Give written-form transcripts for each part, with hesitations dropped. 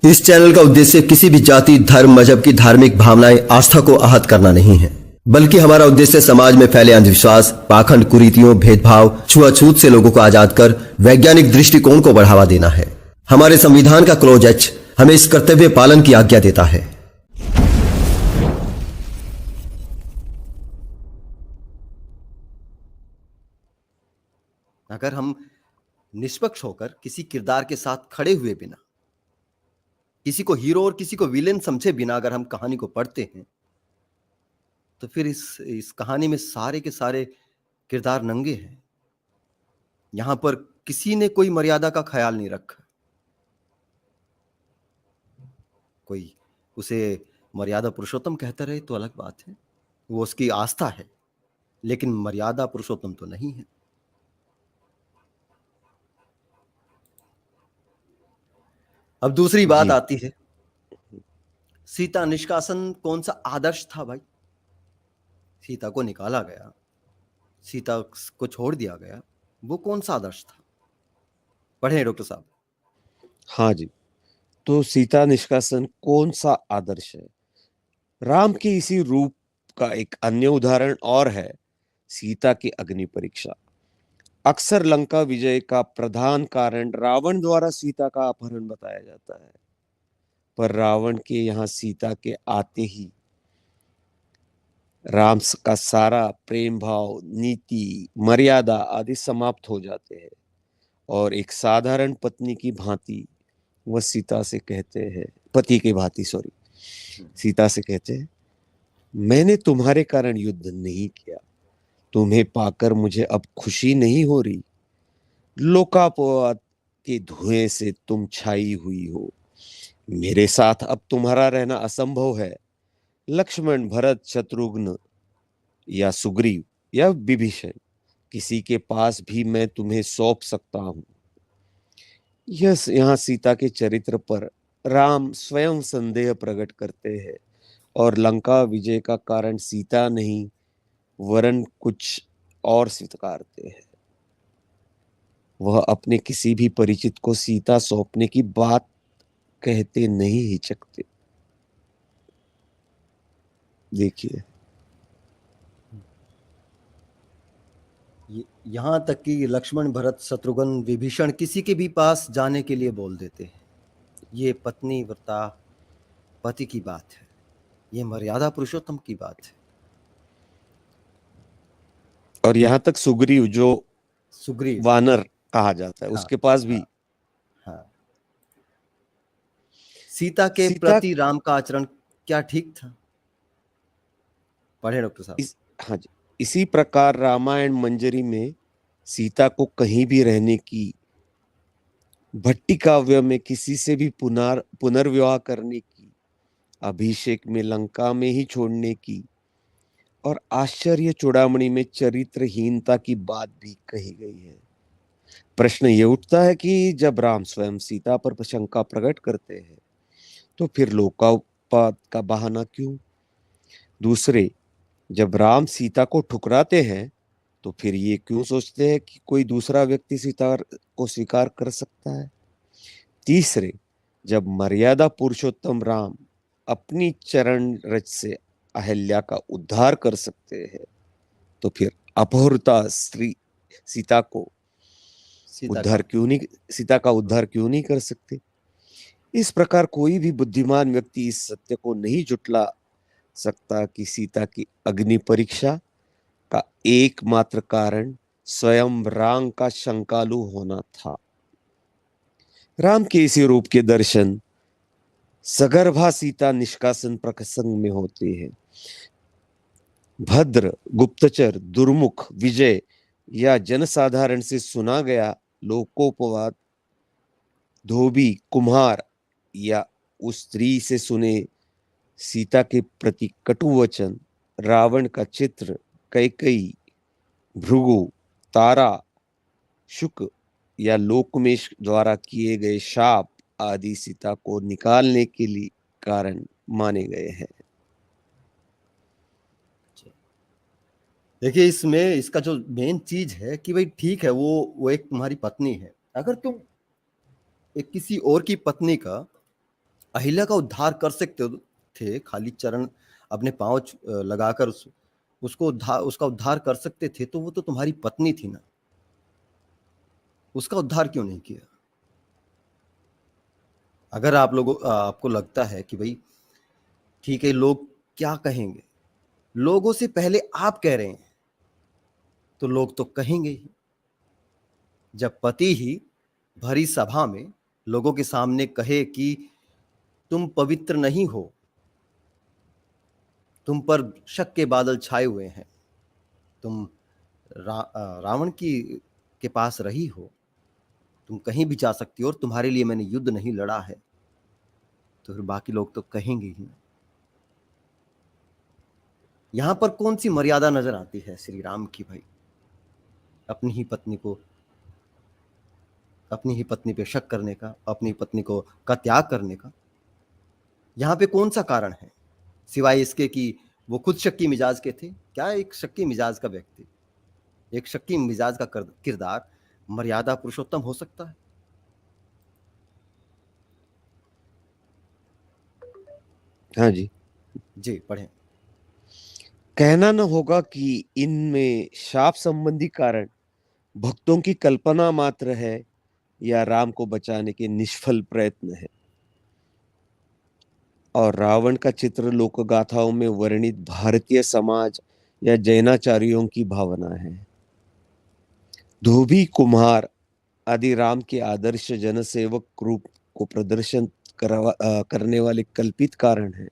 इस चैनल का उद्देश्य किसी भी जाति, धर्म, मजहब की धार्मिक भावनाएं, आस्था को आहत करना नहीं है, बल्कि हमारा उद्देश्य समाज में फैले अंधविश्वास, पाखंड, कुरीतियों, भेदभाव, छुआछूत से लोगों को आजाद कर वैज्ञानिक दृष्टिकोण को बढ़ावा देना है। हमारे संविधान का क्लॉज एच हमें इस कर्तव्य पालन की आज्ञा देता है। अगर हम निष्पक्ष होकर किसी किरदार के साथ खड़े हुए बिना, किसी को हीरो और किसी को विलेन समझे बिना अगर हम कहानी को पढ़ते हैं, तो फिर इस कहानी में सारे के सारे किरदार नंगे हैं। यहां पर किसी ने कोई मर्यादा का ख्याल नहीं रखा। कोई उसे मर्यादा पुरुषोत्तम कहता रहे तो अलग बात है, वो उसकी आस्था है, लेकिन मर्यादा पुरुषोत्तम तो नहीं है। अब दूसरी बात जी। आती है, सीता निष्कासन कौन सा आदर्श था भाई? सीता को निकाला गया, सीता को छोड़ दिया गया, वो कौन सा आदर्श था? पढ़े डॉक्टर साहब। हाँ जी, तो सीता निष्कासन कौन सा आदर्श है? राम के इसी रूप का एक अन्य उदाहरण और है सीता की अग्नि परीक्षा। अक्सर लंका विजय का प्रधान कारण रावण द्वारा सीता का अपहरण बताया जाता है, पर रावण के यहाँ सीता के आते ही राम का सारा प्रेम भाव, नीति, मर्यादा आदि समाप्त हो जाते हैं और एक साधारण पत्नी की भांति वह सीता से कहते हैं, पति की भांति सॉरी, सीता से कहते हैं, मैंने तुम्हारे कारण युद्ध नहीं किया, तुम्हें पाकर मुझे अब खुशी नहीं हो रही। लोकापवाद के धुएं से तुम छाई हुई हो, मेरे साथ अब तुम्हारा रहना असंभव है। लक्ष्मण, भरत, शत्रुघ्न या सुग्रीव या विभीषण, किसी के पास भी मैं तुम्हें सौंप सकता हूं। यह यहाँ सीता के चरित्र पर राम स्वयं संदेह प्रकट करते हैं और लंका विजय का कारण सीता नहीं वरन कुछ और स्वीकारते हैं। वह अपने किसी भी परिचित को सीता सौंपने की बात कहते नहीं हिचकते। देखिए, यहां तक कि लक्ष्मण, भरत, शत्रुघ्न, विभीषण किसी के भी पास जाने के लिए बोल देते हैं। ये पत्नी व्रता पति की बात है, ये मर्यादा पुरुषोत्तम की बात है। और यहाँ तक सुग्रीव जो सुग्रीव, वानर कहा जाता है, हाँ, उसके पास भी हाँ, हाँ। सीता के सीता प्रति राम का आचरण क्या ठीक था? पढ़े डॉक्टर साहब। हाँ जी, इसी प्रकार रामायण मंजरी में सीता को कहीं भी रहने की, भट्टी काव्य में किसी से भी पुनर्विवाह करने की, अभिषेक में लंका में ही छोड़ने की और आश्चर्य चूड़ामणि में चरित्रहीनता की बात भी कही गई है। प्रश्न ये उठता है कि जब राम स्वयं सीता पर शंका प्रकट करते हैं, तो फिर लोकापात का बहाना क्यों? दूसरे, जब राम सीता को ठुकराते हैं, तो फिर ये क्यों सोचते हैं कि कोई दूसरा व्यक्ति सीता को स्वीकार कर सकता है? तीसरे, जब मर्यादा पुरुषोत्तम राम अपनी चरण रज से अहल्या का उद्धार कर सकते हैं, तो फिर अपहृता स्त्री सीता का उद्धार क्यों नहीं कर सकते? इस प्रकार कोई भी बुद्धिमान व्यक्ति इस सत्य को नहीं जुटला सकता कि सीता की अग्नि परीक्षा का एकमात्र कारण स्वयं राम का शंकालु होना था। राम के इसी रूप के दर्शन सगर्भा सीता निष्कासन प्रसंग में होते हैं। भद्र, गुप्तचर, दुर्मुख, विजय या जनसाधारण से सुना गया लोकोपवाद, धोबी, कुम्हार या उस स्त्री से सुने सीता के प्रति कटु वचन, रावण का चित्र, कैकेयी, भृगु, तारा, शुक या लोकमेश द्वारा किए गए शाप आदि सीता को निकालने के लिए कारण माने गए हैं। देखिए, इसमें इसका जो मेन चीज है कि भाई ठीक है, वो एक तुम्हारी पत्नी है। अगर तुम एक किसी और की पत्नी का अहिल्या का उद्धार कर सकते थे, खाली चरण अपने पांव लगाकर उसका उद्धार कर सकते थे, तो वो तो तुम्हारी पत्नी थी ना, उसका उद्धार क्यों नहीं किया? अगर आपको लगता है कि भाई ठीक है, लोग क्या कहेंगे, लोगों से पहले आप कह रहे हैं, तो लोग तो कहेंगे ही। जब पति ही भरी सभा में लोगों के सामने कहे कि तुम पवित्र नहीं हो, तुम पर शक के बादल छाए हुए हैं, तुम रावण के पास रही हो, तुम कहीं भी जा सकती हो और तुम्हारे लिए मैंने युद्ध नहीं लड़ा है, तो फिर बाकी लोग तो कहेंगे ही ना। यहां पर कौन सी मर्यादा नजर आती है श्री राम की भाई? अपनी ही पत्नी को, अपनी ही पत्नी पे शक करने का, अपनी पत्नी का त्याग करने का यहां पे कौन सा कारण है, सिवाय इसके कि वो खुद शक्की मिजाज के थे? क्या एक शक्की मिजाज का व्यक्ति, एक शक्की मिजाज का किरदार मर्यादा पुरुषोत्तम हो सकता है? हाँ जी। जी पढ़ें। कहना न होगा कि इनमें शाप संबंधी कारण भक्तों की कल्पना मात्र है या राम को बचाने के निष्फल प्रयत्न है। और रावण का चित्र लोकगाथाओं में वर्णित भारतीय समाज या जैनाचार्यों की भावना है। धोबी, कुम्हार आदि राम के आदर्श जनसेवक रूप को प्रदर्शन करने वाले कल्पित कारण हैं।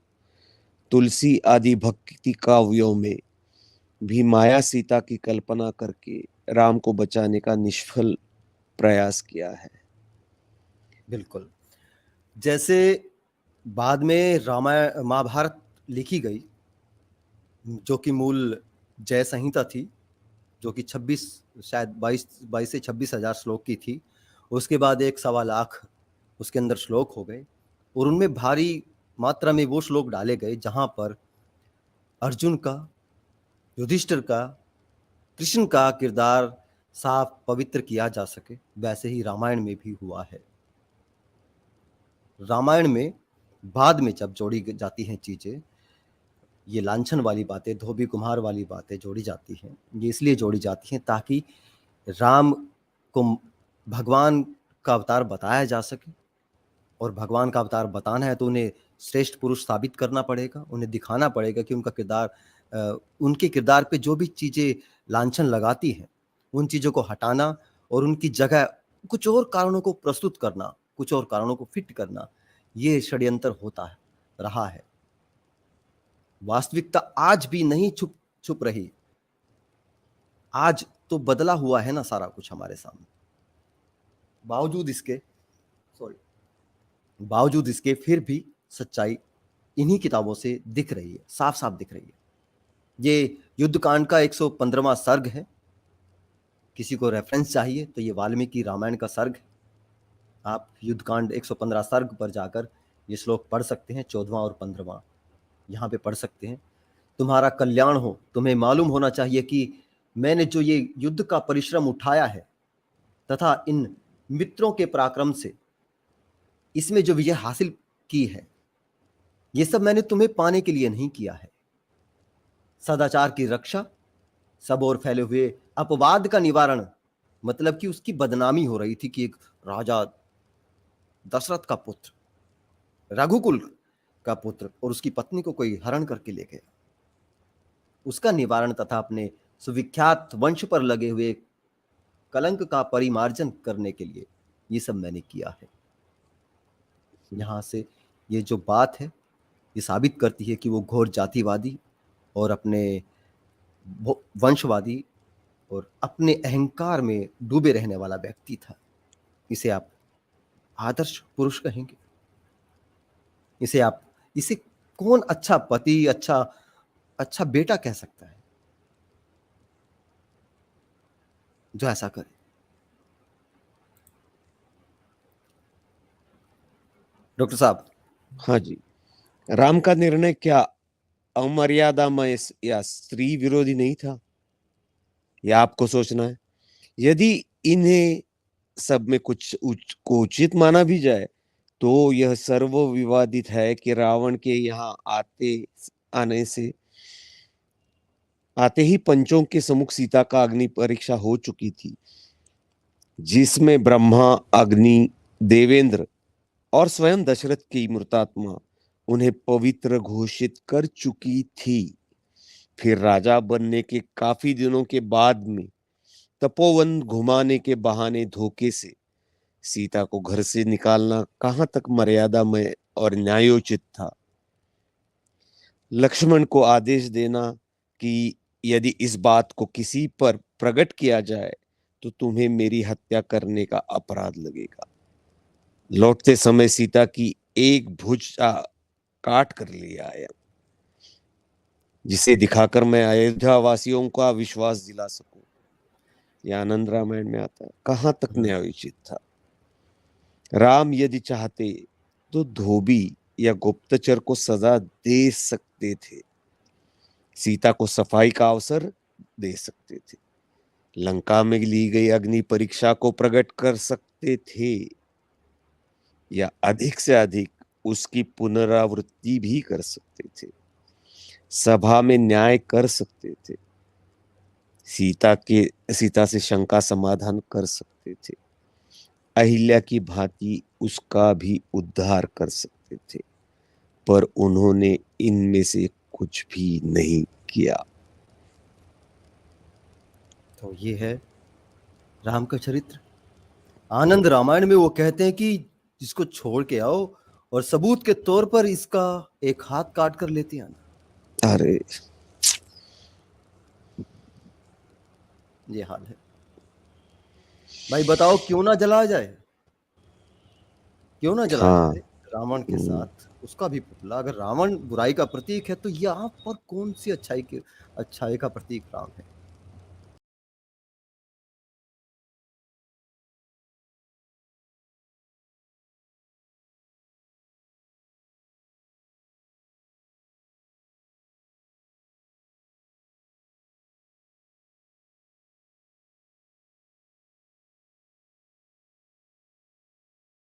तुलसी आदि भक्ति काव्यों में भी माया सीता की कल्पना करके राम को बचाने का निष्फल प्रयास किया है। बिल्कुल। जैसे बाद में रामायण महाभारत लिखी गई, जो कि मूल जय संहिता थी, जो कि 26 शायद 22 से 26,000 श्लोक की थी। उसके बाद 1.25 लाख उसके अंदर श्लोक हो गए, और उनमें भारी मात्रा में वो श्लोक डाले गए जहां पर अर्जुन का, युधिष्ठिर का, कृष्ण का किरदार साफ पवित्र किया जा सके। वैसे ही रामायण में भी हुआ है। रामायण में बाद में जब जोड़ी जाती हैं चीजें, ये लांछन वाली बातें, धोबी कुम्हार वाली बातें जोड़ी जाती हैं, ये इसलिए जोड़ी जाती हैं ताकि राम को भगवान का अवतार बताया जा सके। और भगवान का अवतार बताना है तो उन्हें श्रेष्ठ पुरुष साबित करना पड़ेगा, उन्हें दिखाना पड़ेगा कि उनका किरदार, उनके किरदार पे जो भी चीज़ें लांछन लगाती हैं, उन चीज़ों को हटाना और उनकी जगह कुछ और कारणों को प्रस्तुत करना, कुछ और कारणों को फिट करना, ये षड्यंत्र होता है, रहा है। वास्तविकता आज भी नहीं छुप रही। आज तो बदला हुआ है ना सारा कुछ हमारे सामने। बावजूद इसके फिर भी सच्चाई इन्हीं किताबों से दिख रही है, साफ साफ दिख रही है। ये युद्धकांड का 115वां सर्ग है। किसी को रेफरेंस चाहिए तो ये वाल्मीकि रामायण का सर्ग है। आप युद्धकांड 115 सर्ग पर जाकर ये श्लोक पढ़ सकते हैं, 14वां और 15वां यहाँ पे पढ़ सकते हैं। तुम्हारा कल्याण हो, तुम्हें मालूम होना चाहिए कि मैंने जो ये युद्ध का परिश्रम उठाया है तथा इन मित्रों के पराक्रम से इसमें जो विजय हासिल की है, ये सब मैंने तुम्हें पाने के लिए नहीं किया है। सदाचार की रक्षा, सब और फैले हुए अपवाद का निवारण, मतलब कि उसकी बदनामी हो रही थी कि एक राजा दशरथ का पुत्र, रघुकुल का पुत्र, और उसकी पत्नी को कोई हरण करके ले गया, उसका निवारण तथा अपने सुविख्यात वंश पर लगे हुए कलंक का परिमार्जन करने के लिए ये सब मैंने किया है। यहां से ये जो बात है ये साबित करती है कि वो घोर जातिवादी और अपने वंशवादी और अपने अहंकार में डूबे रहने वाला व्यक्ति था। इसे आप आदर्श पुरुष कहेंगे? इसे कौन अच्छा पति, अच्छा बेटा कह सकता है जो ऐसा करे? डॉक्टर साहब। हाँ जी। राम का निर्णय क्या अमर्यादामय या स्त्री विरोधी नहीं था? यह आपको सोचना है। यदि इन्हें सब में कुछ को उचित माना भी जाए तो यह सर्व विवादित है कि रावण के यहाँ आते ही पंचों के सम्मुख सीता का अग्नि परीक्षा हो चुकी थी, जिसमें ब्रह्मा, अग्नि, देवेंद्र और स्वयं दशरथ की मृतात्मा उन्हें पवित्र घोषित कर चुकी थी। फिर राजा बनने के काफी दिनों के बाद में तपोवन घुमाने के बहाने धोखे से सीता को घर से निकालना कहां तक मर्यादामय और न्यायोचित था। लक्ष्मण को आदेश देना कि यदि इस बात को किसी पर प्रकट किया जाए तो तुम्हें मेरी हत्या करने का अपराध लगेगा। लौटते समय सीता की एक भुजा काट कर ले आया, जिसे दिखाकर मैं अयोध्या वासियों का विश्वास दिला सकूं। यह आनंद रामायण में आता है। कहां तक न्यायोचित था। राम यदि चाहते तो धोबी या गुप्तचर को सजा दे सकते थे, सीता को सफाई का अवसर दे सकते थे, लंका में ली गई अग्नि परीक्षा को प्रकट कर सकते थे, या अधिक से अधिक उसकी पुनरावृत्ति भी कर सकते थे, सभा में न्याय कर सकते थे, सीता से शंका समाधान कर सकते थे, अहिल्या की भांति उसका भी उद्धार कर सकते थे, पर उन्होंने इनमें से कुछ भी नहीं किया। तो ये है राम का चरित्र। आनंद रामायण में वो कहते हैं कि जिसको छोड़ के आओ और सबूत के तौर पर इसका एक हाथ काट कर लेते आना। अरे ये हाल है भाई। बताओ क्यों ना जलाया जाए, क्यों ना जलाया हाँ। जाए रावण के साथ उसका भी पुतला। अगर रावण बुराई का प्रतीक है तो यहाँ पर कौन सी अच्छाई का प्रतीक राम है।